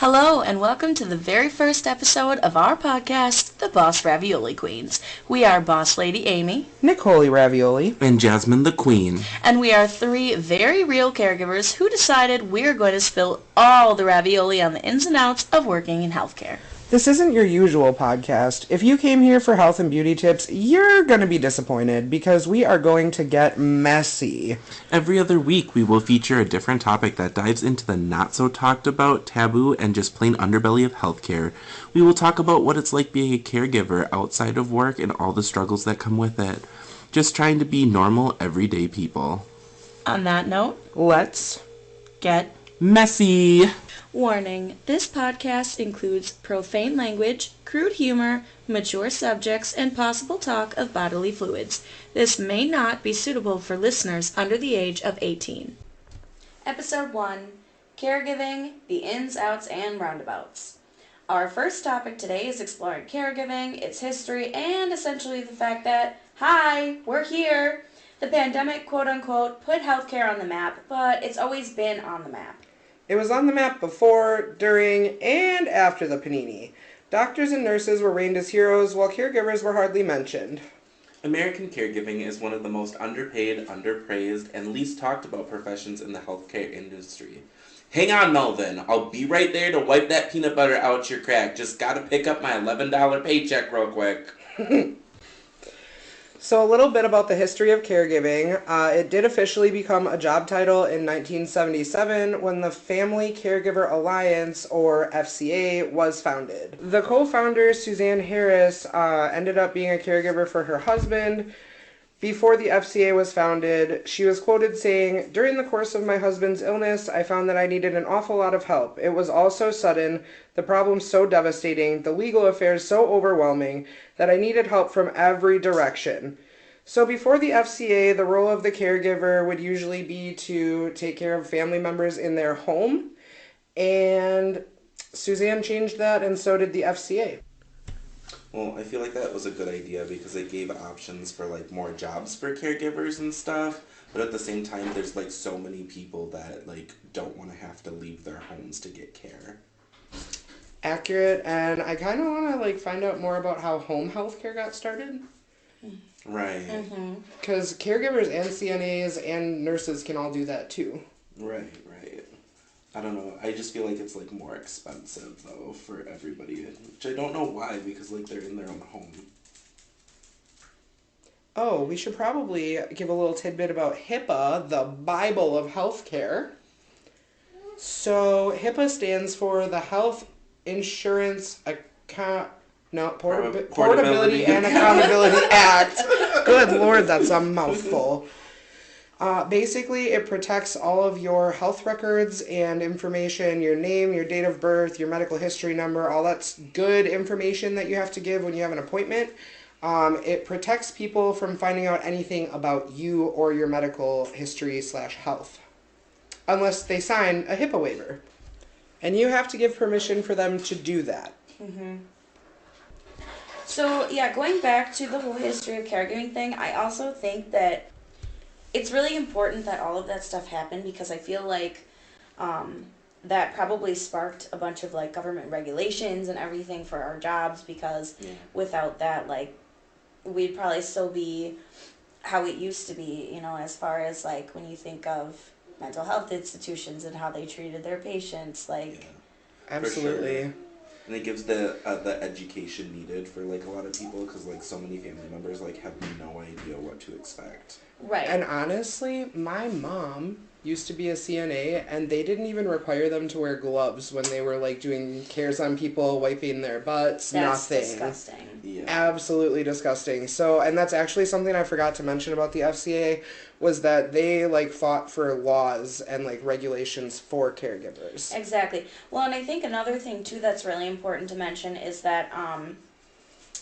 Hello, and welcome to the very first episode of our podcast, The Boss Ravioli Queens. We are Boss Lady Amy, Nicole Ravioli, and Jasmine the Queen. And we are three very real caregivers who decided we're going to spill all the ravioli on the ins and outs of working in healthcare. This isn't your usual podcast. If you came here for health and beauty tips, you're going to be disappointed because we are going to get messy. Every other week, we will feature a different topic that dives into the not-so-talked-about, taboo, and just plain underbelly of healthcare. We will talk about what it's like being a caregiver outside of work and all the struggles that come with it. Just trying to be normal, everyday people. On that note, let's get messy. Warning, this podcast includes profane language, crude humor, mature subjects, and possible talk of bodily fluids. This may not be suitable for listeners under the age of 18. Episode 1, Caregiving, the Ins, Outs, and Roundabouts. Our first topic today is exploring caregiving, its history, and essentially the fact that, hi, we're here. The pandemic, quote-unquote, put healthcare on the map, but it's always been on the map. It was on the map before, during, and after the panini. Doctors and nurses were reigned as heroes, while caregivers were hardly mentioned. American caregiving is one of the most underpaid, underpraised, and least talked about professions in the healthcare industry. Hang on, Melvin. I'll be right there to wipe that peanut butter out your crack. Just gotta pick up my $11 paycheck real quick. So a little bit about the history of caregiving. It did officially become a job title in 1977 when the Family Caregiver Alliance, or FCA, was founded. The co-founder, Suzanne Harris, ended up being a caregiver for her husband. Before the FCA was founded, she was quoted saying, "During the course of my husband's illness, I found that I needed an awful lot of help. It was all so sudden, the problems so devastating, the legal affairs so overwhelming, that I needed help from every direction." So before the FCA, the role of the caregiver would usually be to take care of family members in their home, and Suzanne changed that, and so did the FCA. Well, I feel like that was a good idea because it gave options for, like, more jobs for caregivers and stuff. But at the same time, there's, like, so many people that, like, don't want to have to leave their homes to get care. Accurate, and I kind of want to, like, find out more about how home health care got started. Right. Because caregivers and CNAs and nurses can all do that, too. Right. I don't know. I just feel like it's, like, more expensive, though, for everybody. Which I don't know why, because, like, they're in their own home. Oh, we should probably give a little tidbit about HIPAA, the Bible of healthcare. So, HIPAA stands for the Health Insurance Portability and Accountability Act. Good Lord, that's a mouthful. Basically, it protects all of your health records and information, your name, your date of birth, your medical history number, all that's good information that you have to give when you have an appointment. It protects people from finding out anything about you or your medical history/health, unless they sign a HIPAA waiver. And you have to give permission for them to do that. So, yeah, going back to the whole history of caregiving thing, I also think that it's really important that all of that stuff happened because I feel like that probably sparked a bunch of, like, government regulations and everything for our jobs because without that, like, we'd probably still be how it used to be, you know, as far as, like, when you think of mental health institutions and how they treated their patients, like... Absolutely. Sure. And it gives the education needed for, like, a lot of people because, like, so many family members, like, have no idea what to expect. Right. And honestly, my mom used to be a CNA, and they didn't even require them to wear gloves when they were, like, doing cares on people, wiping their butts, That's nothing. disgusting. Yeah. Absolutely disgusting. So, and that's actually something I forgot to mention about the FCA, was that they, like, fought for laws and, like, regulations for caregivers. Exactly. Well, and I think another thing, too, that's really important to mention is that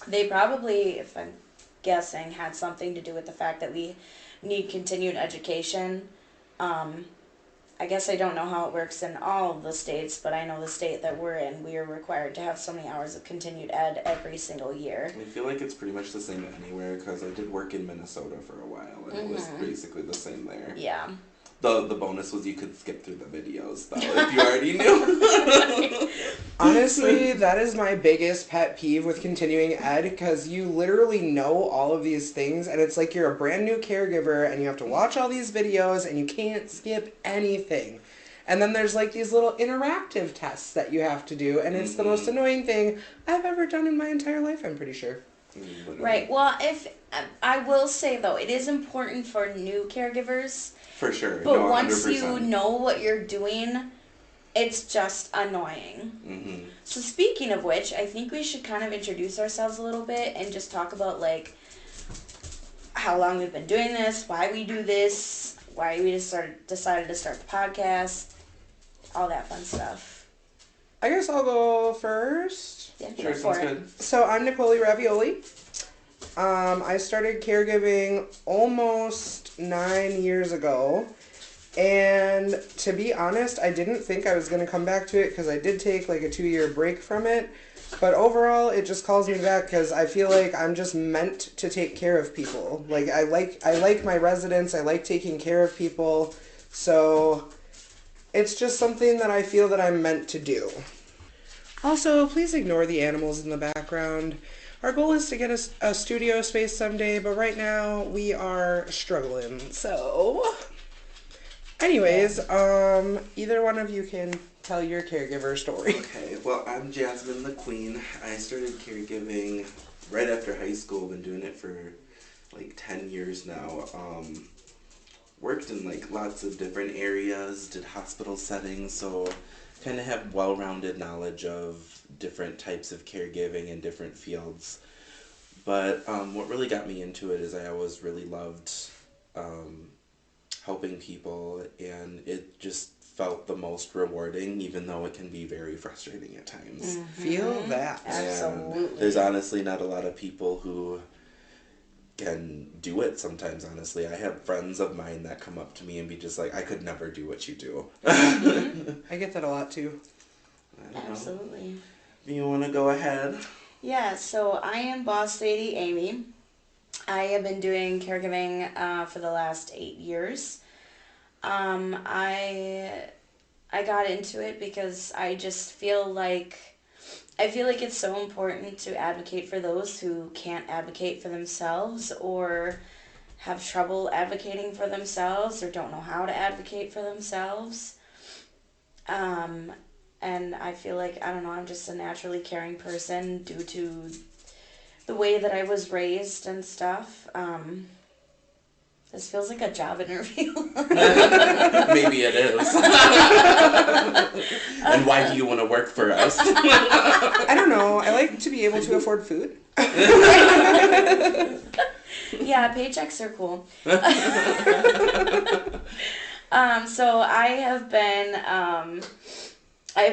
they probably, if I'm guessing, had something to do with the fact that we need continued education. I guess I don't know how it works in all of the states, but I know the state that we're in, we are required to have so many hours of continued ed every single year. I feel like it's pretty much the same anywhere because I did work in Minnesota for a while and it was basically the same there. Yeah. The bonus was you could skip through the videos, though, if you already knew. Honestly, that is my biggest pet peeve with continuing ed, because you literally know all of these things, and it's like you're a brand new caregiver, and you have to watch all these videos, and you can't skip anything. And then there's like these little interactive tests that you have to do, and it's the most annoying thing I've ever done in my entire life, I'm pretty sure. Right. Well, if I will say though, it is important for new caregivers. For sure. But no, once 100%. you know what you're doing, it's just annoying. Mm-hmm. So speaking of which, I think we should kind of introduce ourselves a little bit and just talk about like how long we've been doing this, why we do this, why we decided to start the podcast, all that fun stuff. I guess I'll go first. Yeah, Sure, sounds good. So I'm Nicole Ravioli. I started caregiving almost 9 years ago. And to be honest, I didn't think I was going to come back to it because I did take like a 2-year break from it. But overall, it just calls me back because I feel like I'm just meant to take care of people. Like I like my residents. I like taking care of people. So it's just something that I feel that I'm meant to do. Also, please ignore the animals in the background. Our goal is to get a studio space someday, but right now we are struggling. So, anyways, either one of you can tell your caregiver story. Okay, well, I'm Jasmine the Queen. I started caregiving right after high school. Been doing it for like 10 years now. Worked in like lots of different areas, did hospital settings, so kind of have well-rounded knowledge of different types of caregiving in different fields. But what really got me into it is I always really loved helping people, and it just felt the most rewarding, even though it can be very frustrating at times. Mm-hmm. Feel that. Absolutely. And there's honestly not a lot of people who can do it sometimes, honestly. I have friends of mine that come up to me and be just like, I could never do what you do. I get that a lot too. I don't know. Absolutely. You want to go ahead? Yeah, so I am Boss Lady Amy. I have been doing caregiving for the last 8 years. I got into it because I just feel like it's so important to advocate for those who can't advocate for themselves or have trouble advocating for themselves or don't know how to advocate for themselves. And I feel like, I don't know, I'm just a naturally caring person due to the way that I was raised and stuff. This feels like a job interview. Maybe it is. And why do you want to work for us? I don't know. I like to be able to afford food. Yeah, paychecks are cool. So I've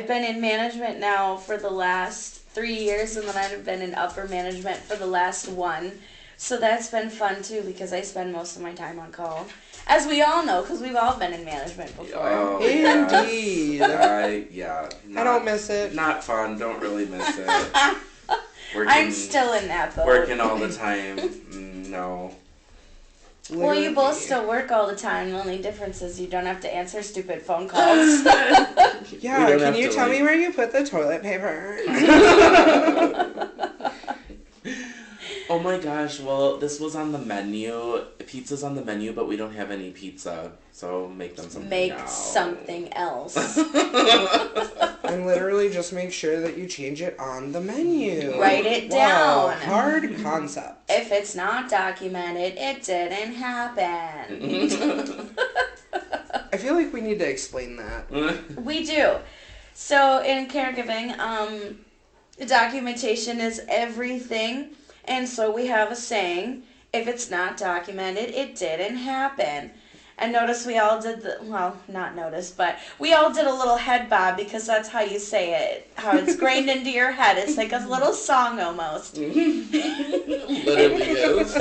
been in management now for the last 3 years, and then I've been in upper management for the last 1. So that's been fun too, because I spend most of my time on call. As we all know, because we've all been in management before. Oh, Indeed. I don't miss it. Not fun. Don't really miss it. I'm still in that boat. Working all the time. No. Well, you both still work all the time. The only difference is you don't have to answer stupid phone calls. Yeah, can you tell me where you put the toilet paper? Oh my gosh, well, this was on the menu. Pizza's on the menu, but we don't have any pizza. So make them something else. Something else. And literally just make sure that you change it on the menu. Write it Wow, down. hard concept. If it's not documented, it didn't happen. I feel like we need to explain that. We do. So in caregiving, documentation is everything. And so we have a saying, if it's not documented, it didn't happen. And notice we all did but we all did a little head bob because that's how you say it. How it's grained into your head. It's like a little song almost. Literally is.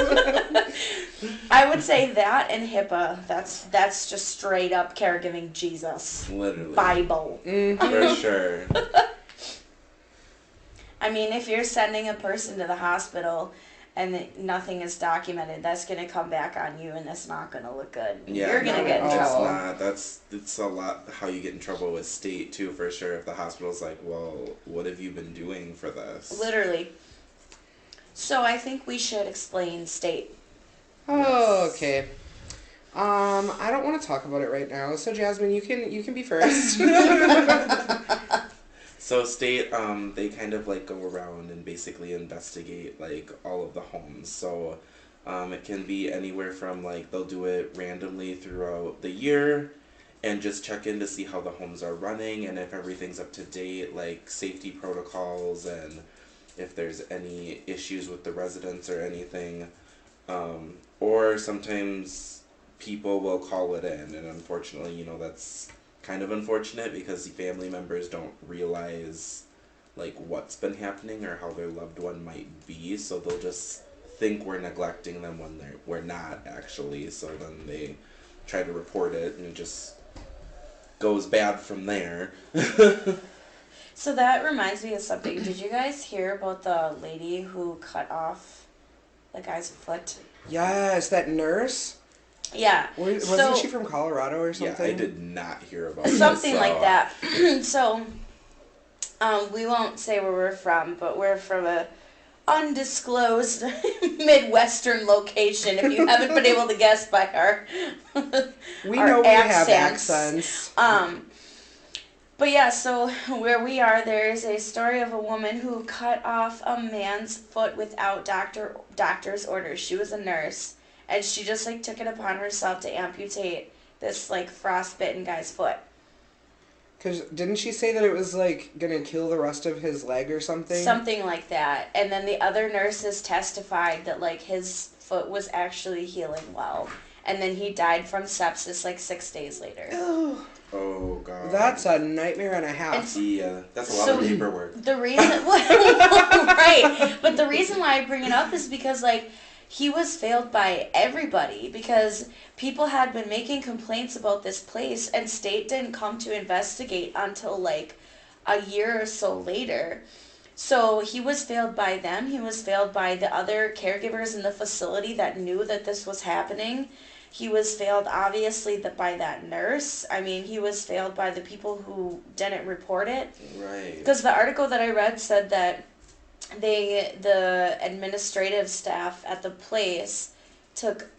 I would say that and HIPAA. That's just straight up caregiving Jesus. Literally. Bible. For sure. I mean, if you're sending a person to the hospital and nothing is documented, that's going to come back on you, and that's not going to look good. Yeah, You're going to get in trouble. It's a lot how you get in trouble with state, too, for sure. If the hospital's like, well, what have you been doing for this? Literally. So I think we should explain state. Oh, okay. I don't want to talk about it right now. So Jasmine, you can be first. So state, they kind of like go around and basically investigate like all of the homes. So it can be anywhere from like they'll do it randomly throughout the year and just check in to see how the homes are running and if everything's up to date, like safety protocols and if there's any issues with the residents or anything. Or sometimes people will call it in, and unfortunately, you know, that's kind of unfortunate because family members don't realize like what's been happening or how their loved one might be, so they'll just think we're neglecting them when we're not actually. So then they try to report it, and it just goes bad from there. So that reminds me of something. Did you guys hear about the lady who cut off the guy's foot? Yes, that nurse. Yeah. Wasn't she from Colorado or something? Yeah, I did not hear about something like that. So, we won't say where we're from, but we're from a undisclosed Midwestern location. If you haven't been able to guess by our we our know we have accents. accents. But yeah, so where we are, there is a story of a woman who cut off a man's foot without doctor's orders. She was a nurse, and she just like took it upon herself to amputate this like frostbitten guy's foot. Because didn't she say that it was like gonna kill the rest of his leg or something? Something like that. And then the other nurses testified that like his foot was actually healing well, and then he died from sepsis like 6 days later. Oh, God. That's a nightmare and a half. Yeah, that's a lot of paperwork. The reason, right, but the reason why I bring it up is because, like, he was failed by everybody because people had been making complaints about this place and state didn't come to investigate until, like, a year or so later. So he was failed by them. He was failed by the other caregivers in the facility that knew that this was happening. He was failed, obviously, by that nurse. I mean, he was failed by the people who didn't report it. Right. Because the article that I read said that the administrative staff at the place took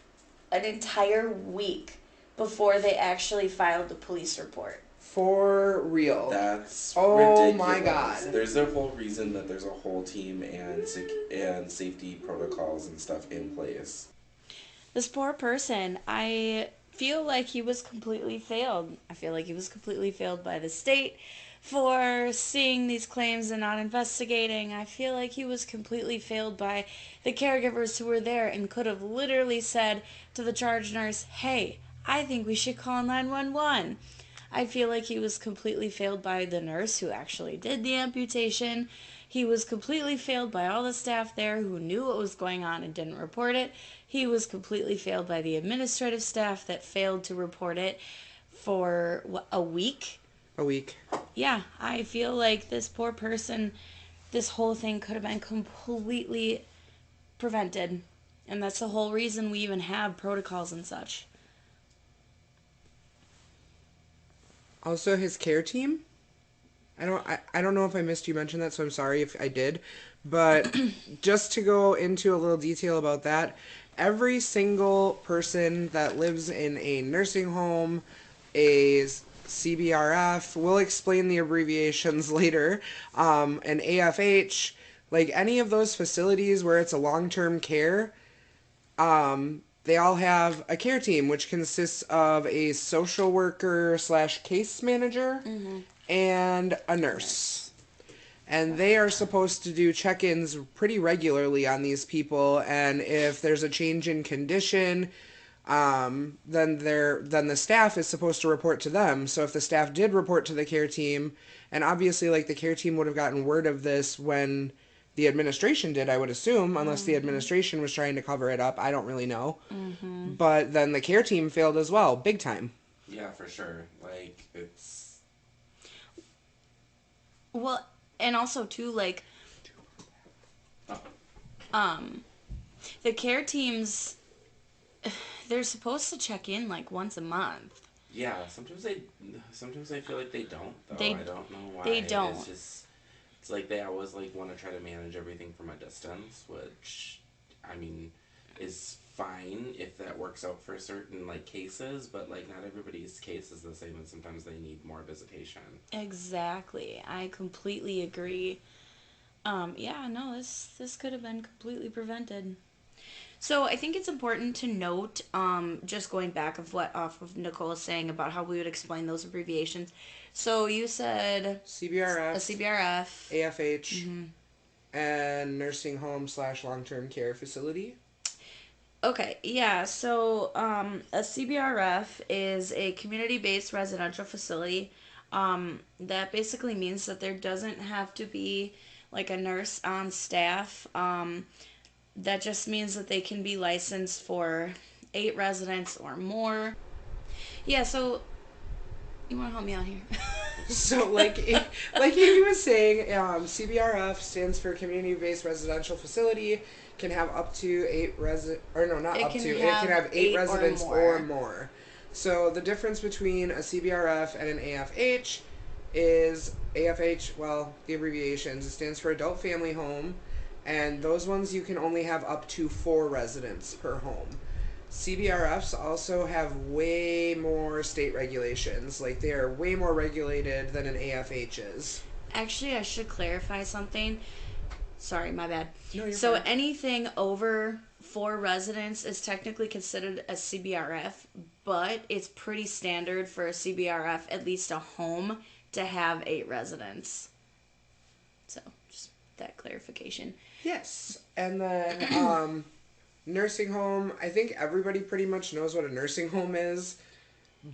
an entire week before they actually filed the police report. For real. That's ridiculous. My God. There's a whole reason that there's a whole team and safety protocols and stuff in place. This poor person, I feel like he was completely failed. I feel like he was completely failed by the state for seeing these claims and not investigating. I feel like he was completely failed by the caregivers who were there and could have literally said to the charge nurse, hey, I think we should call 911. I feel like he was completely failed by the nurse who actually did the amputation. He was completely failed by all the staff there who knew what was going on and didn't report it. He was completely failed by the administrative staff that failed to report it for a week. A week. Yeah, I feel like this poor person, this whole thing could have been completely prevented. And that's the whole reason we even have protocols and such. Also, his care team. I don't know if I missed you mention that, so I'm sorry if I did. But just to go into a little detail about that, every single person that lives in a nursing home, a CBRF, we'll explain the abbreviations later, an AFH, like any of those facilities where it's a long-term care, they all have a care team, which consists of a social worker / case manager and a nurse. And they are supposed to do check-ins pretty regularly on these people, and if there's a change in condition, then the staff is supposed to report to them. So if the staff did report to the care team, and obviously like the care team would have gotten word of this when the administration did, I would assume, unless the administration was trying to cover it up. I don't really know. But then the care team failed as well, big time. Yeah, for sure. Like, it's... Well, and also too, like, The care teams, they're supposed to check in like once a month. Yeah, sometimes I feel like they don't though. They- I don't know why. they don't. It's just it's like they always like want to try to manage everything from a distance, which I mean is fine if that works out for certain like cases, but like not everybody's case is the same, and sometimes they need more visitation. Exactly. I completely agree. Yeah, no, this could have been completely prevented. So I think it's important to note, just going back off of Nicole saying about how we would explain those abbreviations. So you said a CBRF, CBRF, AFH, and nursing home / long-term care facility. Okay, yeah. So a CBRF is a community-based residential facility. That basically means that there doesn't have to be like a nurse on staff. That just means that they can be licensed for 8 residents or more. Yeah. So you want to help me out here? So, like he was saying, CBRF stands for Community-Based Residential Facility. Can have up to 8 it can have 8 residents or more. So the difference between a CBRF and an AFH is AFH. Well, the abbreviations. It stands for Adult Family Home, and those ones you can only have up to 4 residents per home. CBRFs also have way more state regulations. Like, they are way more regulated than an AFH is. Actually, I should clarify something. Sorry, my bad. No, you're so fine. anything over 4 residents is technically considered a CBRF, but it's pretty standard for a CBRF, at least a home, to have 8 residents. So, just that clarification. Yes. And then nursing home, I think everybody pretty much knows what a nursing home is.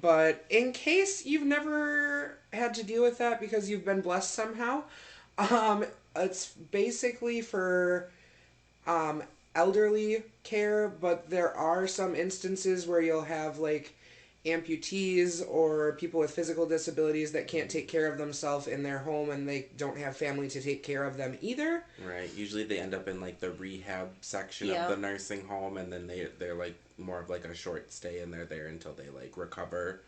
But in case you've never had to deal with that because you've been blessed somehow, it's basically for elderly care, but there are some instances where you'll have like amputees or people with physical disabilities that can't take care of themselves in their home, and they don't have family to take care of them either. Right. Usually they end up in like the rehab section of the nursing home, and then they're like more of like a short stay, and they're there until they like recover.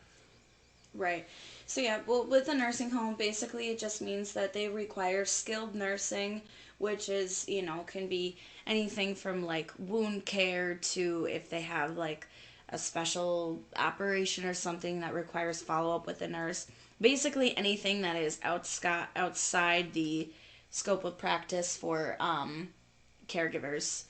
Right. So yeah, well, with a nursing home, basically it just means that they require skilled nursing, which is, can be anything from like wound care to if they have like a special operation or something that requires follow-up with a nurse. Basically anything that is outside the scope of practice for caregivers.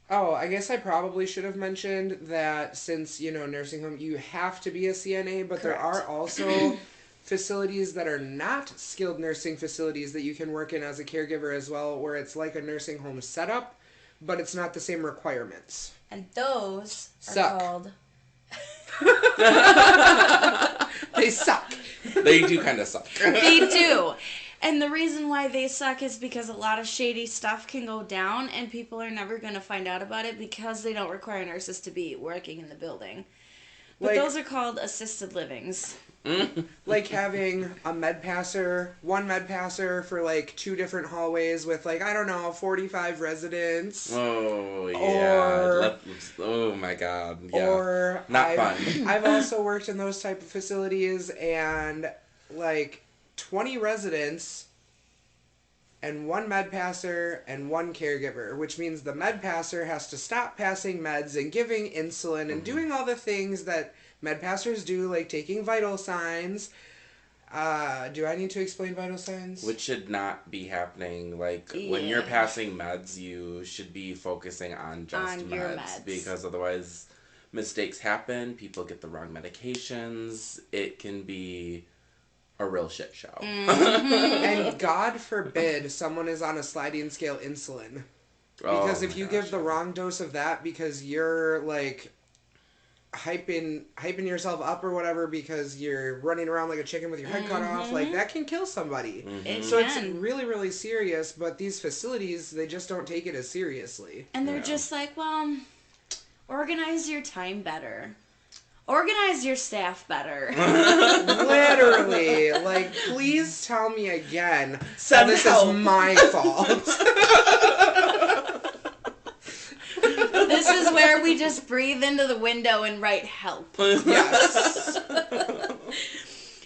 Oh, I guess I probably should have mentioned that since, nursing home, you have to be a CNA, but there are also facilities that are not skilled nursing facilities that you can work in as a caregiver as well, where it's like a nursing home setup, but it's not the same requirements. And those Suck. are called... They suck. They do kind of suck. They do. And the reason why they suck is because a lot of shady stuff can go down, and people are never going to find out about it because they don't require nurses to be working in the building. But those are called assisted livings. Like having a one med passer for like 2 different hallways with 45 residents. Oh yeah. Oh my god. Yeah. Or not fun. I've also worked in those type of facilities, and 20 residents and 1 med passer and 1 caregiver, which means the med passer has to stop passing meds and giving insulin and doing all the things that med passers do, like taking vital signs. Do I need to explain vital signs? Which should not be happening. When you're passing meds, you should be focusing on just meds, because otherwise mistakes happen, people get the wrong medications, it can be a real shit show. And God forbid someone is on a sliding scale insulin. Because if you give the wrong dose of that because you're hyping yourself up or whatever because you're running around like a chicken with your head cut off, that can kill somebody. So it's really, really serious, but these facilities, they just don't take it as seriously. And they're just like, well, organize your time better. Organize your staff better. Literally. Please tell me again that this is my fault. is where we just breathe into the window and write help. Yes.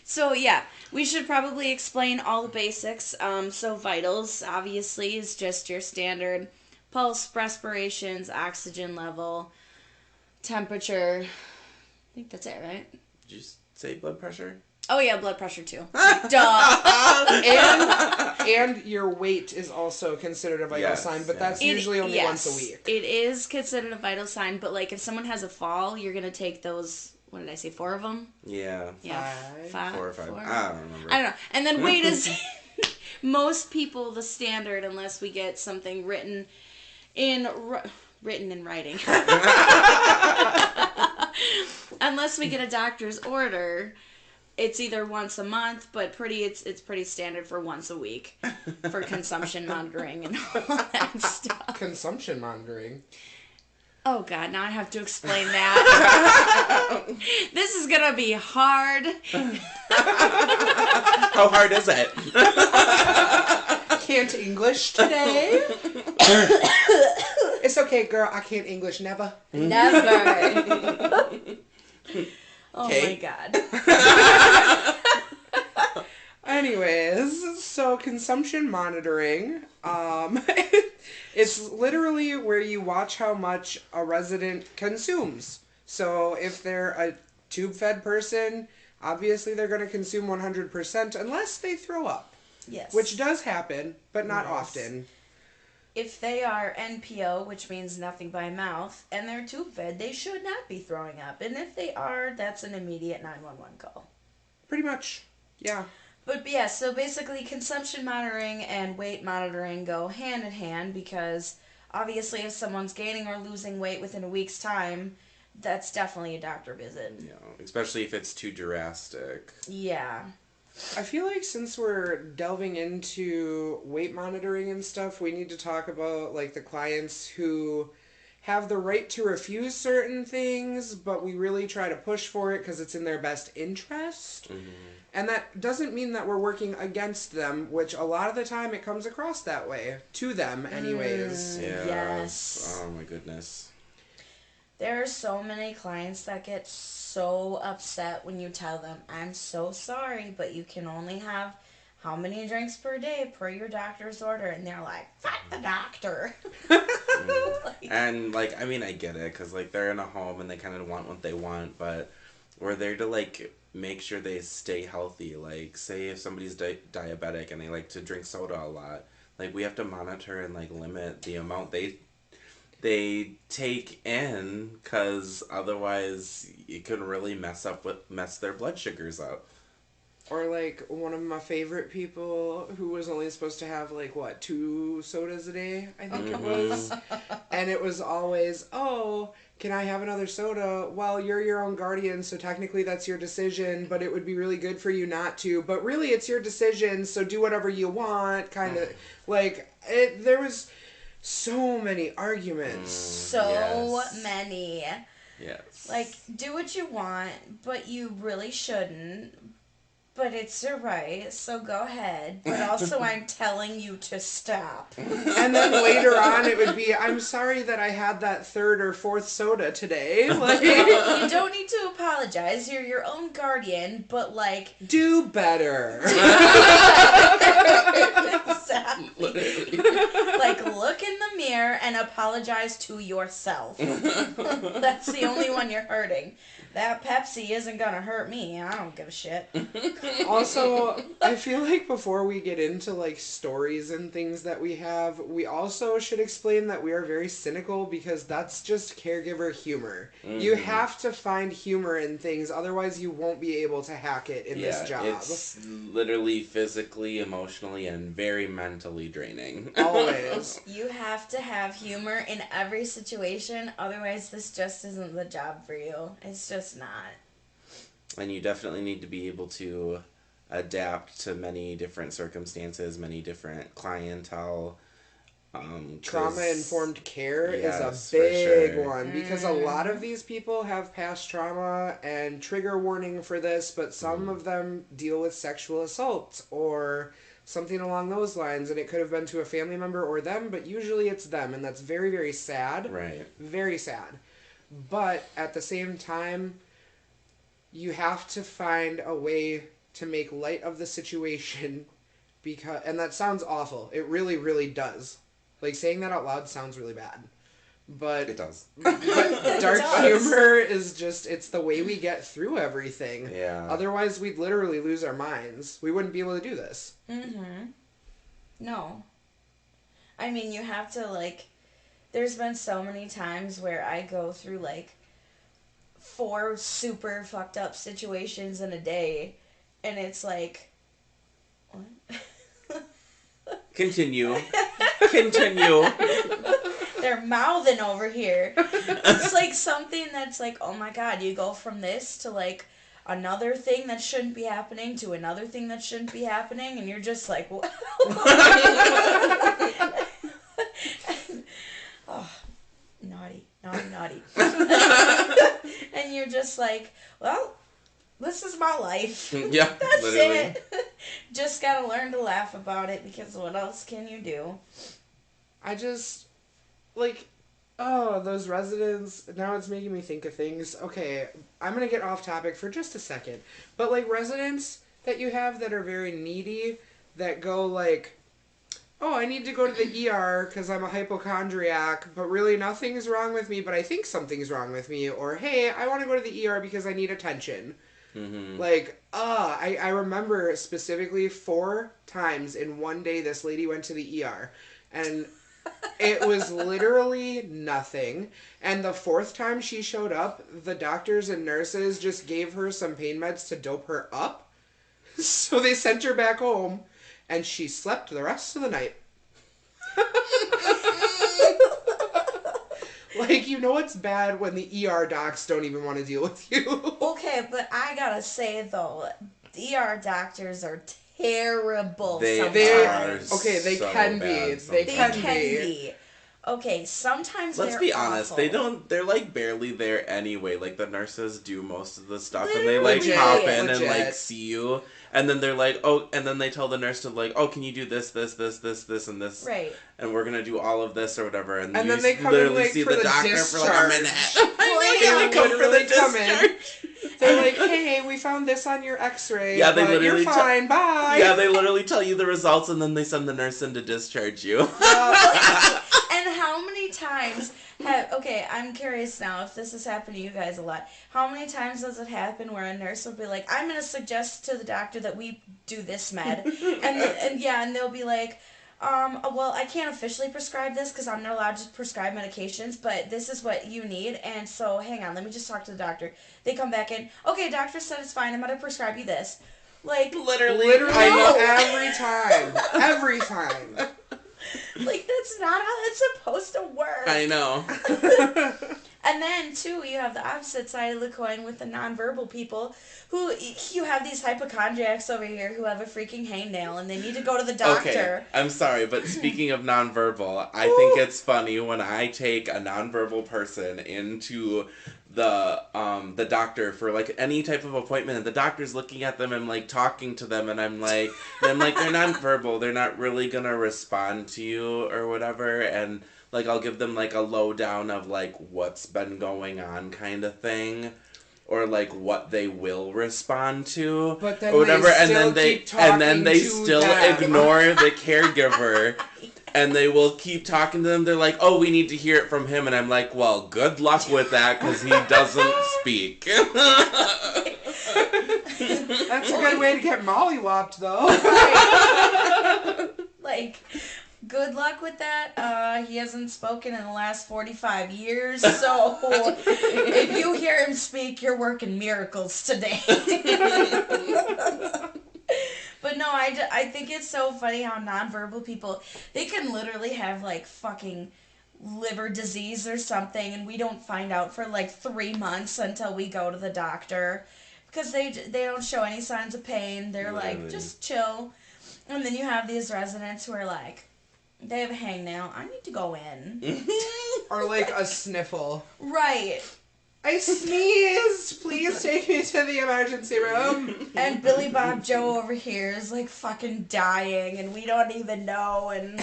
So, yeah, we should probably explain all the basics. So, vitals, obviously, is just your standard pulse, respirations, oxygen level, temperature. I think that's it, right? Did you say blood pressure? Oh, yeah, blood pressure, too. Duh. And your weight is also considered a vital sign, but that's usually only once a week. It is considered a vital sign, but, like, if someone has a fall, you're going to take those, what did I say, 4 of them? Yeah. Five? 4 or 5. 4? I don't remember. I don't know. And then weight is most people the standard unless we get something written in writing. Unless we get a doctor's order, it's either once a month, but it's pretty standard for once a week for consumption monitoring and all that stuff. Consumption monitoring. Oh, God, now I have to explain that. This is going to be hard. How hard is it? Can't English today? It's okay, girl. I can't English. Never. Never. Oh, my God. Anyways, so consumption monitoring, it's literally where you watch how much a resident consumes. So if they're a tube-fed person, obviously they're going to consume 100% unless they throw up. Yes. Which does happen, but not often. If they are NPO, which means nothing by mouth, and they're tube-fed, they should not be throwing up. And if they are, that's an immediate 911 call. Pretty much, yeah. But yeah, so basically consumption monitoring and weight monitoring go hand in hand because obviously if someone's gaining or losing weight within a week's time, that's definitely a doctor visit. Yeah, especially if it's too drastic. Yeah. I feel like since we're delving into weight monitoring and stuff, we need to talk about like the clients who have the right to refuse certain things, but we really try to push for it because it's in their best interest. Mm-hmm. And that doesn't mean that we're working against them, which a lot of the time it comes across that way. To them, anyways. Yeah. Yes. Oh, my goodness. There are so many clients that get so upset when you tell them, I'm so sorry, but you can only have how many drinks per day per your doctor's order? And they're like, fuck the doctor. And, like, I mean, I get it, because, like, they're in a home and they kind of want what they want, but we're there to, like, make sure they stay healthy. Like, say if somebody's diabetic and they like to drink soda a lot, like, we have to monitor and, like, limit the amount they take in, because otherwise it could really mess their blood sugars up. Or like one of my favorite people who was only supposed to have like 2 sodas a day, I think it was. And it was always, oh, can I have another soda? Well, you're your own guardian, so technically that's your decision, but it would be really good for you not to. But really it's your decision, so do whatever you want, kind of. Like, there was so many arguments. So many. Yes. Like, do what you want, but you really shouldn't. But it's your right, so go ahead. But also I'm telling you to stop. And then later on it would be, I'm sorry that I had that 3rd or 4th soda today. Like, you don't need to apologize. You're your own guardian, but like... do better. Exactly. Like, look in the mirror and apologize to yourself. That's the only one you're hurting. That Pepsi isn't gonna hurt me. I don't give a shit. Also, I feel like before we get into like stories and things that we have, we also should explain that we are very cynical because that's just caregiver humor. Mm-hmm. You have to find humor in things, otherwise you won't be able to hack it in this job. It's literally physically, emotionally, and very mentally draining. Always. You have to have humor in every situation, otherwise this just isn't the job for you. It's just not. And you definitely need to be able to adapt to many different circumstances, many different clientele. Trauma-informed care is a big one because a lot of these people have past trauma and trigger warning for this, but some of them deal with sexual assault or something along those lines, and it could have been to a family member or them, but usually it's them, and that's very, very sad. Right. Very sad. But at the same time, you have to find a way to make light of the situation, and that sounds awful. It really, really does. Like, saying that out loud sounds really bad. But it does. But dark humor is just, it's the way we get through everything. Yeah. Otherwise, we'd literally lose our minds. We wouldn't be able to do this. Mm-hmm. No. I mean, you have to, like, there's been so many times where I go through, like, 4 super fucked up situations in a day, and it's like, what? Continue. Continue. They're mouthing over here. It's like something that's like, oh my god, you go from this to like another thing that shouldn't be happening to another thing that shouldn't be happening, and you're just like, what? Oh, naughty. And you're just like, well, this is my life. Yeah, That's literally. it. Just gotta learn to laugh about it, because what else can you do? I just, like, oh, those residents, now it's making me think of things. Okay, I'm going to get off topic for just a second. But, like, residents that you have that are very needy, that go, like, oh, I need to go to the ER because I'm a hypochondriac, but really nothing's wrong with me, but I think something's wrong with me. Or, hey, I want to go to the ER because I need attention. Mm-hmm. Like, I remember specifically 4 times in one day this lady went to the ER. And it was literally nothing. And the 4th time she showed up, the doctors and nurses just gave her some pain meds to dope her up. So they sent her back home, and she slept the rest of the night. Like, you know it's bad when the ER docs don't even want to deal with you. Okay, but I gotta say, though, ER doctors are terrible sometimes. They can be. They can be. Okay, sometimes Let's they're be honest, awful. they're like barely there anyway. Like the nurses do most of the stuff and Literally. they like Legit, pop in and legit. like see you and then they're like, oh, and then they tell the nurse to like, oh, can you do this, and this? Right. And we're gonna do all of this or whatever. And And you then they come in, literally like, see for the the doctor for like a minute. discharge. They come for the literally come in. discharge. They're like, hey, we found this on your x-ray, Yeah, they but you're literally fine, bye. Yeah, they literally tell you the results and then they send the nurse in to discharge you. And how many times okay, I'm curious now if this has happened to you guys a lot. How many times does it happen where a nurse will be like, I'm going to suggest to the doctor that we do this med. and they'll be like, well, I can't officially prescribe this because I'm not allowed to prescribe medications, but this is what you need, and so hang on, let me just talk to the doctor. They come back in, okay, doctor said it's fine, I'm going to prescribe you this. Like, Literally. I know No. every time. like, that's not how it's supposed to work. I know. And then, too, you have the opposite side of the coin with the nonverbal people who, you have these hypochondriacs over here who have a freaking hangnail and they need to go to the doctor. Okay, I'm sorry, but speaking of nonverbal, I think it's funny when I take a nonverbal person into the doctor for like any type of appointment and the doctor's looking at them and like talking to them and I'm like they're nonverbal, they're not really gonna respond to you or whatever, and like I'll give them like a lowdown of like what's been going on kind of thing, or like what they will respond to, But then or whatever, they and still then they keep talking to still them. ignore the caregiver. And they will keep talking to them. They're like, oh, we need to hear it from him. And I'm like, well, good luck with that, because he doesn't speak. That's a good way to get mollywopped, though. Like, good luck with that. He hasn't spoken in the last 45 years, so if you hear him speak, you're working miracles today. But no, I think it's so funny how nonverbal people, they can literally have like fucking liver disease or something, and we don't find out for like 3 months until we go to the doctor, because they don't show any signs of pain. They're Literally. like, just chill. And then you have these residents who are like, they have a hangnail, I need to go in. Or like a sniffle. Right. I sneezed! Please take me to the emergency room. And Billy Bob Joe over here is like fucking dying and we don't even know and...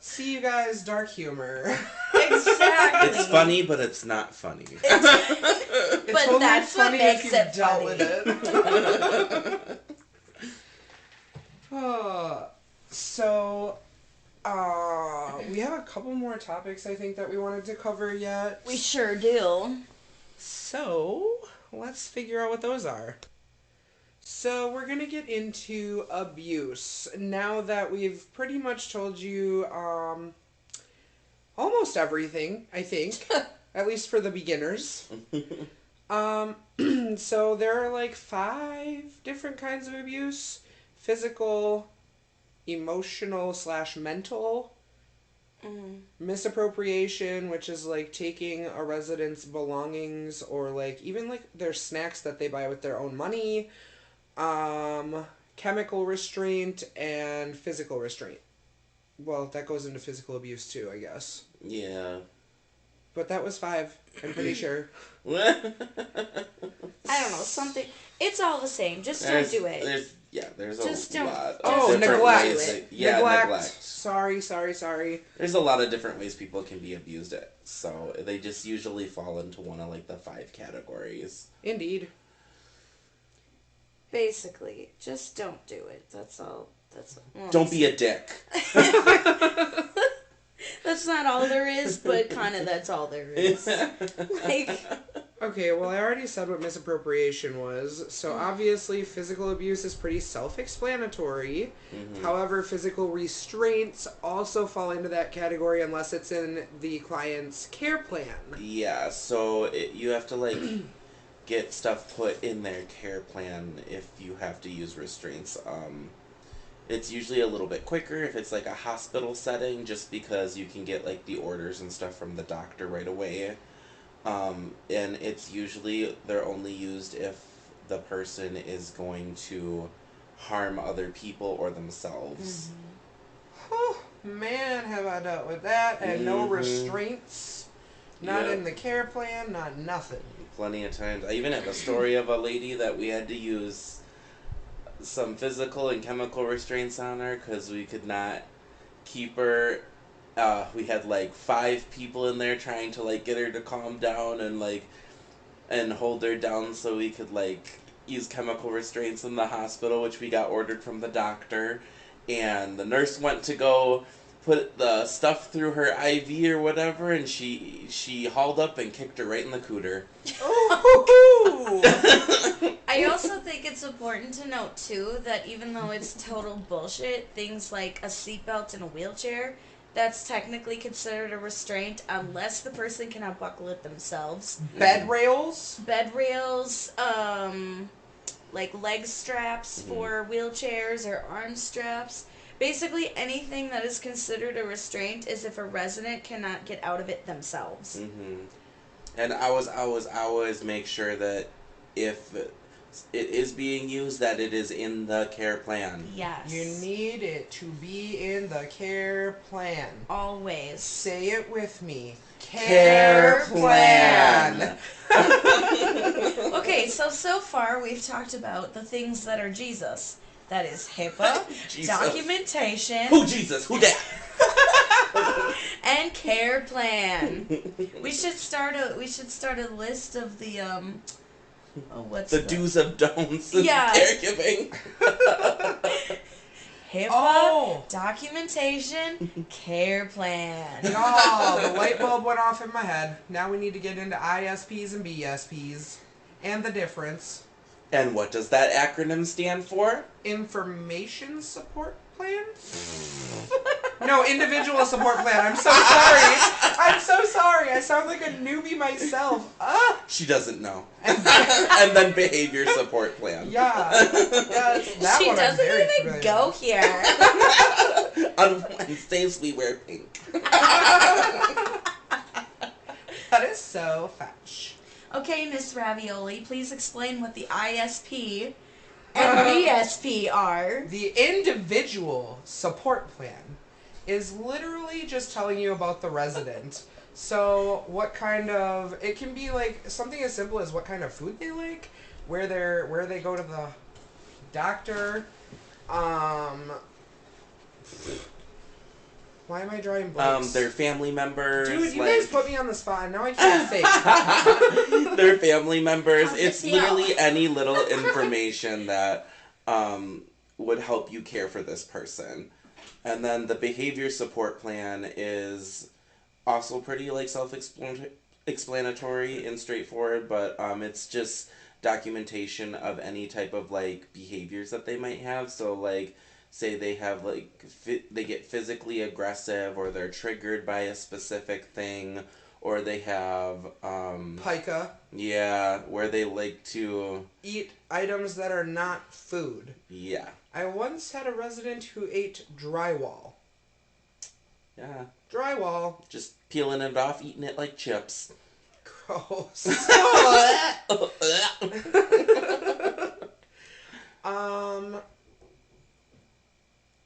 See you guys, dark humor. Exactly. It's funny, but it's not funny. It's But only that's what funny makes if you've it dealt funny. with it. So, we have a couple more topics I think that we wanted to cover yet. We sure do. So, let's figure out what those are. So, we're going to get into abuse. Now that we've pretty much told you almost everything, I think. At least for the beginners. So, there are like 5 different kinds of abuse. Physical, emotional / mental, misappropriation, which is like taking a resident's belongings or like even like their snacks that they buy with their own money, chemical restraint, and physical restraint. Well, that goes into physical abuse too, I guess. Yeah. But that was 5, I'm pretty sure. I don't know, something... It's all the same. Just don't do it. There's Just a don't- lot of Oh, different neglect. ways Neglect. neglect. Sorry. There's a lot of different ways people can be abused at, so they just usually fall into one of like the 5 categories. Indeed. Basically, just don't do it. That's all. Don't be a dick. That's not all there is, but kind of that's all there is. Like... Okay, well, I already said what misappropriation was, so obviously physical abuse is pretty self-explanatory. Mm-hmm. However, physical restraints also fall into that category unless it's in the client's care plan. Yeah, so you have to like get stuff put in their care plan if you have to use restraints. It's usually a little bit quicker if it's like a hospital setting, just because you can get like the orders and stuff from the doctor right away. And it's usually, they're only used if the person is going to harm other people or themselves. Oh, man, have I dealt with that, and no restraints. Not Yep. in the care plan, not nothing. Plenty of times. I even have a story of a lady that we had to use some physical and chemical restraints on her because we could not keep her. We had like 5 people in there trying to like get her to calm down and hold her down so we could like use chemical restraints in the hospital, which we got ordered from the doctor. And the nurse went to go put the stuff through her IV or whatever, and she hauled up and kicked her right in the cooter. Ooh. I also think it's important to note, too, that even though it's total bullshit, things like a seatbelt in a wheelchair, that's technically considered a restraint unless the person can unbuckle it themselves. Bed rails? Bed rails, like leg straps for wheelchairs or arm straps. Basically, anything that is considered a restraint is if a resident cannot get out of it themselves. Mm-hmm. And I always make sure that if it is being used, that it is in the care plan. Yes. You need it to be in the care plan. Always. Say it with me. Care plan. Okay, so far we've talked about the things that are Jesus. That is HIPAA, Jesus. documentation, Who Jesus? Who that? and care plan. We should start a list of the what's The do's of don'ts in Yeah. caregiving. HIPAA, documentation, care plan. Oh, the light bulb went off in my head. Now we need to get into ISPs and BSPs. And the difference. And what does that acronym stand for? Information support plan? No, individual support plan. I'm so sorry. I'm so sorry. I sound like a newbie myself. She doesn't know. And then behavior support plan. Yeah. That She one I'm doesn't very even familiar go with. here. On Wednesdays we wear pink. That is so fetch. Okay, Miss Ravioli, please explain what the ISP and BSP are. The individual support plan is literally just telling you about the resident. So what kind of, it can be like something as simple as what kind of food they like, where they go to the doctor. Why am I drawing blanks? Their family members. Dude, you guys put me on the spot, and now I can't think. Their family members. It's literally any little information that would help you care for this person. And then the behavior support plan is also pretty like self-explanatory and straightforward, but it's just documentation of any type of like behaviors that they might have. So like, say they have like they get physically aggressive, or they're triggered by a specific thing, or they have pica. Yeah, where they like to eat items that are not food. Yeah. I once had a resident who ate drywall. Yeah. Drywall. Just peeling it off, eating it like chips. Gross.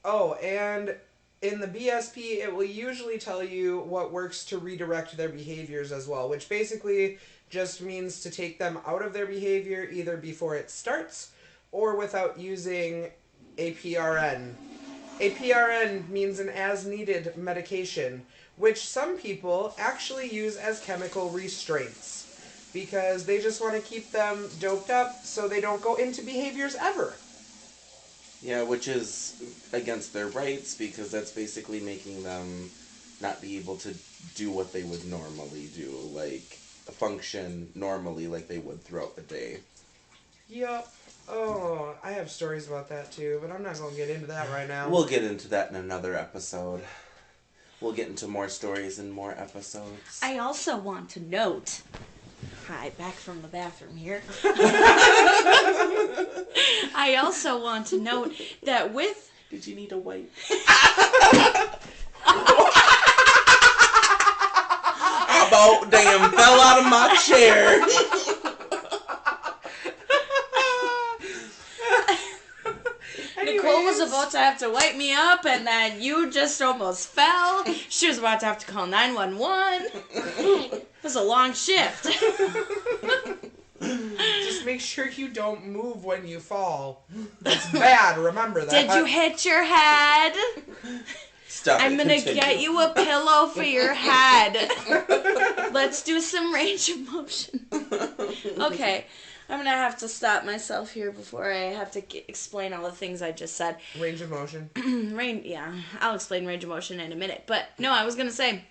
Oh, and in the BSP, it will usually tell you what works to redirect their behaviors as well, which basically just means to take them out of their behavior either before it starts or without using a PRN. A PRN means an as-needed medication, which some people actually use as chemical restraints because they just want to keep them doped up so they don't go into behaviors ever. Yeah, which is against their rights because that's basically making them not be able to do what they would normally do, like function normally like they would throughout the day. Yup. Oh, I have stories about that too, but I'm not going to get into that right now. We'll get into that in another episode. We'll get into more stories in more episodes. I also want to note... Hi, back from the bathroom here. I also want to note that with... Did you need a wipe? I about damn fell out of my chair. Nicole was about to have to wipe me up, and then you just almost fell. She was about to have to call 911. It was a long shift. Just make sure you don't move when you fall. It's bad, remember that. Did you hit your head? Stop. I'm going to get you a pillow for your head. Let's do some range of motion. Okay. I'm going to have to stop myself here before I have to explain all the things I just said. Range of motion. Yeah, I'll explain range of motion in a minute. But no, I was going to say,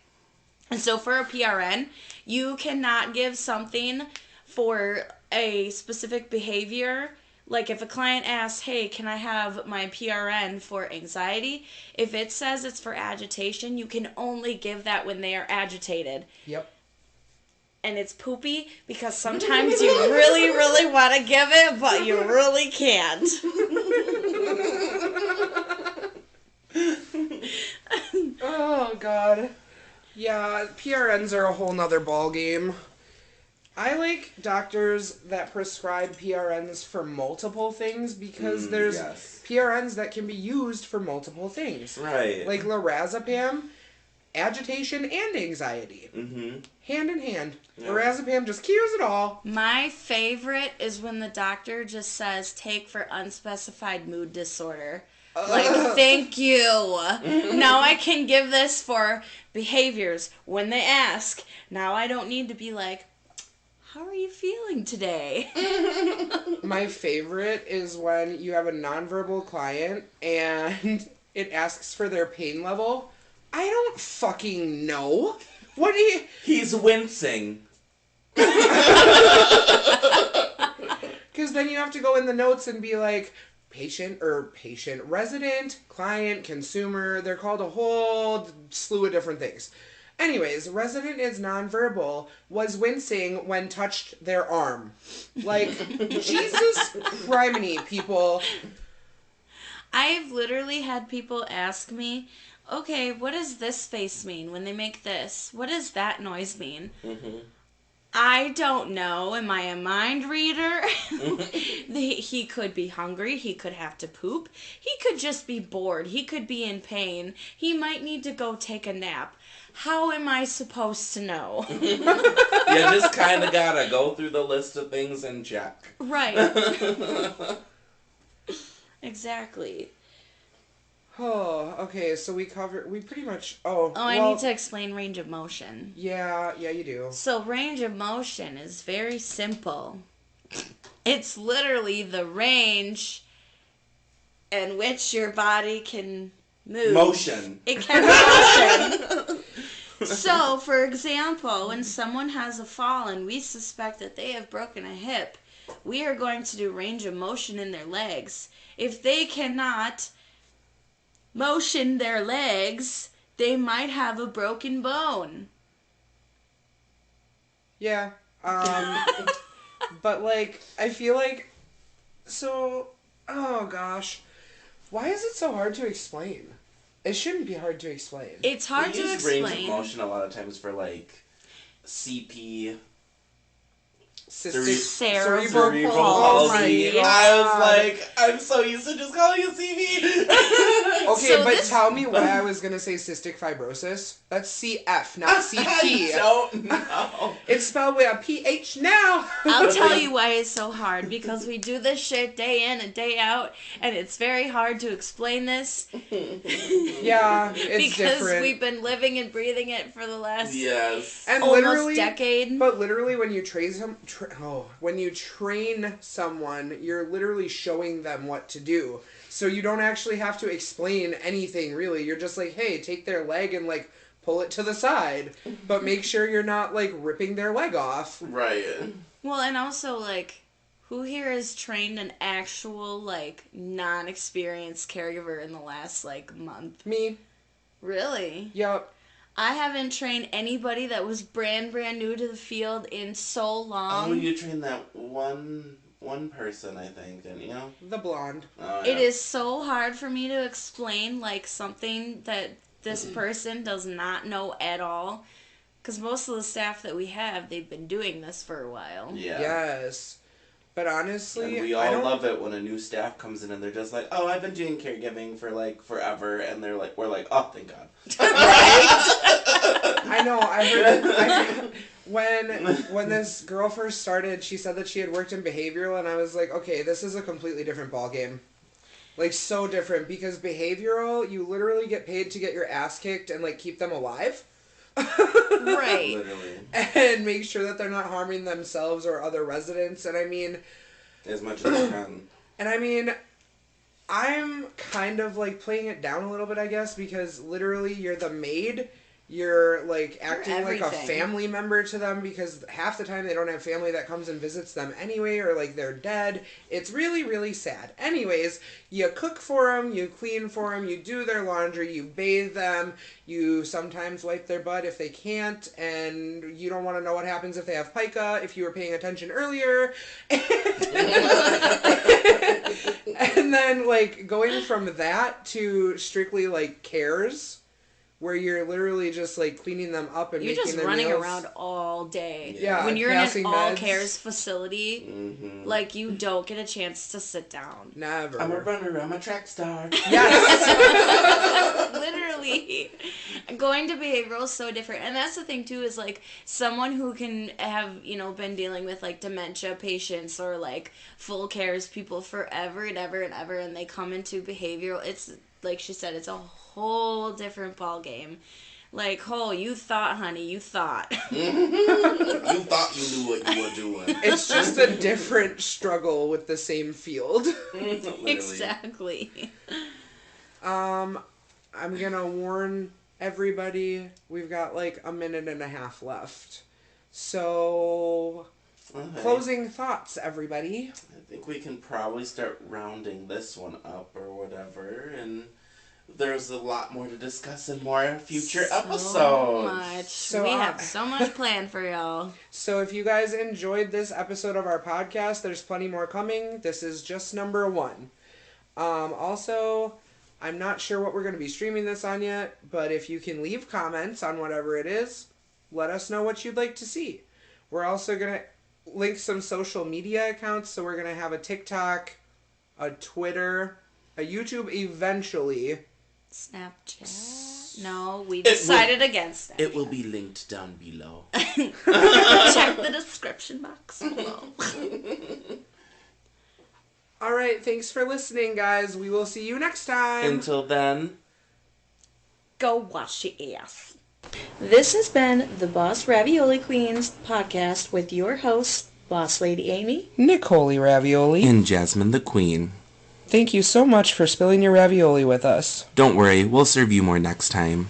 so for a PRN, you cannot give something for a specific behavior. Like if a client asks, hey, can I have my PRN for anxiety? If it says it's for agitation, you can only give that when they are agitated. Yep. And it's poopy because sometimes you really, really want to give it, but you really can't. Oh, God. Yeah, PRNs are a whole nother ballgame. I like doctors that prescribe PRNs for multiple things because there's PRNs that can be used for multiple things. Right. Like lorazepam, agitation and anxiety. Mm-hmm. Hand in hand. Yeah. Lorazepam just cures it all. My favorite is when the doctor just says, take for unspecified mood disorder. Like, thank you. Now I can give this for behaviors when they ask. Now I don't need to be like, how are you feeling today? My favorite is when you have a nonverbal client and it asks for their pain level. I don't fucking know. What do you... He's wincing. Because then you have to go in the notes and be like, patient, resident, client, consumer. They're called a whole slew of different things. Anyways, resident is nonverbal, was wincing when touched their arm. Like, Jesus criminy, people. I've literally had people ask me, okay, what does this face mean when they make this? What does that noise mean? Mm-hmm. I don't know. Am I a mind reader? He could be hungry. He could have to poop. He could just be bored. He could be in pain. He might need to go take a nap. How am I supposed to know? You just kind of gotta go through the list of things and check. Right. Exactly. Oh, okay, so we pretty much, I need to explain range of motion. Yeah, you do. So range of motion is very simple. It's literally the range in which your body can move. Motion. It can motion. So, for example, when someone has a fall and we suspect that they have broken a hip, we are going to do range of motion in their legs. If they cannot motion their legs, they might have a broken bone. Yeah. But, like, I feel like, so, oh gosh, why is it so hard to explain? It shouldn't be hard to explain. It's hard to use explain. range of motion a lot of times for, like, CP... Cerebral palsy. God. I was like, I'm so used to just calling it CV. Okay, So but tell me why I was going to say cystic fibrosis. That's CF, not CP. I don't know. It's spelled with a PH now. I'll tell you why it's so hard. Because we do this shit day in and day out, and it's very hard to explain this. Yeah, it's because different. we've been living and breathing it for the last And almost literally, decade. But literally, when you when you train someone, you're literally showing them what to do. So you don't actually have to explain anything, really. You're just like, hey, take their leg and, like, pull it to the side. But make sure you're not, like, ripping their leg off. Right. Well, and also, like, who here has trained an actual, like, non-experienced caregiver in the last, like, month? Me. Really? Yup. I haven't trained anybody that was brand new to the field in so long. Oh, you trained that one person, I think, didn't you? The blonde. Oh, yeah. It is so hard for me to explain, like, something that this person does not know at all. Because most of the staff that we have, they've been doing this for a while. Yeah. Yes. But honestly, and we all love it when a new staff comes in and they're just like, oh, I've been doing caregiving for, like, forever. And we're like, oh, thank God. I know, I heard when this girl first started, she said that she had worked in behavioral, and I was like, okay, this is a completely different ballgame. Like, so different, because behavioral, you literally get paid to get your ass kicked and, like, keep them alive. Right. Literally. And make sure that they're not harming themselves or other residents, and I mean... As much as you can. And I mean, I'm kind of, like, playing it down a little bit, I guess, because literally you're the maid. You're, like, acting like a family member to them, because half the time they don't have family that comes and visits them anyway, or, like, they're dead. It's really, really sad. Anyways, you cook for them, you clean for them, you do their laundry, you bathe them, you sometimes wipe their butt if they can't, and you don't want to know what happens if they have pica, if you were paying attention earlier. And then, like, going from that to strictly, like, cares, where you're literally just, like, cleaning them up and making their meals. You're just running around all day. Yeah, when you're in an all meds. cares facility, like, you don't get a chance to sit down. Never. I'm a runner, I'm a track star. Yes. Literally. Going to behavioral is so different. And that's the thing, too, is, like, someone who can have, you know, been dealing with, like, dementia patients or, like, full cares people forever and ever and ever, and they come into behavioral, it's, like she said, it's a whole different ball game. Like, oh, you thought, honey, you thought. You thought you knew what you were doing. It's just a different struggle with the same field. Exactly. I'm gonna warn everybody, we've got like a minute and a half left. So, closing thoughts, everybody. I think we can probably start rounding this one up or whatever, and there's a lot more to discuss in more future episodes. So we have so much planned for y'all. So if you guys enjoyed this episode of our podcast, there's plenty more coming. This is just number 1. Also, I'm not sure what we're going to be streaming this on yet, but if you can leave comments on whatever it is, let us know what you'd like to see. We're also going to link some social media accounts. So we're going to have a TikTok, a Twitter, a YouTube eventually. Snapchat? No, we decided against that. It will be linked down below. Check the description box below. All right, thanks for listening, guys. We will see you next time. Until then, go wash your ass. This has been the Boss Ravioli Queens podcast with your hosts, Boss Lady Amy, Nicole Ravioli, and Jasmine the Queen. Thank you so much for spilling your ravioli with us. Don't worry, we'll serve you more next time.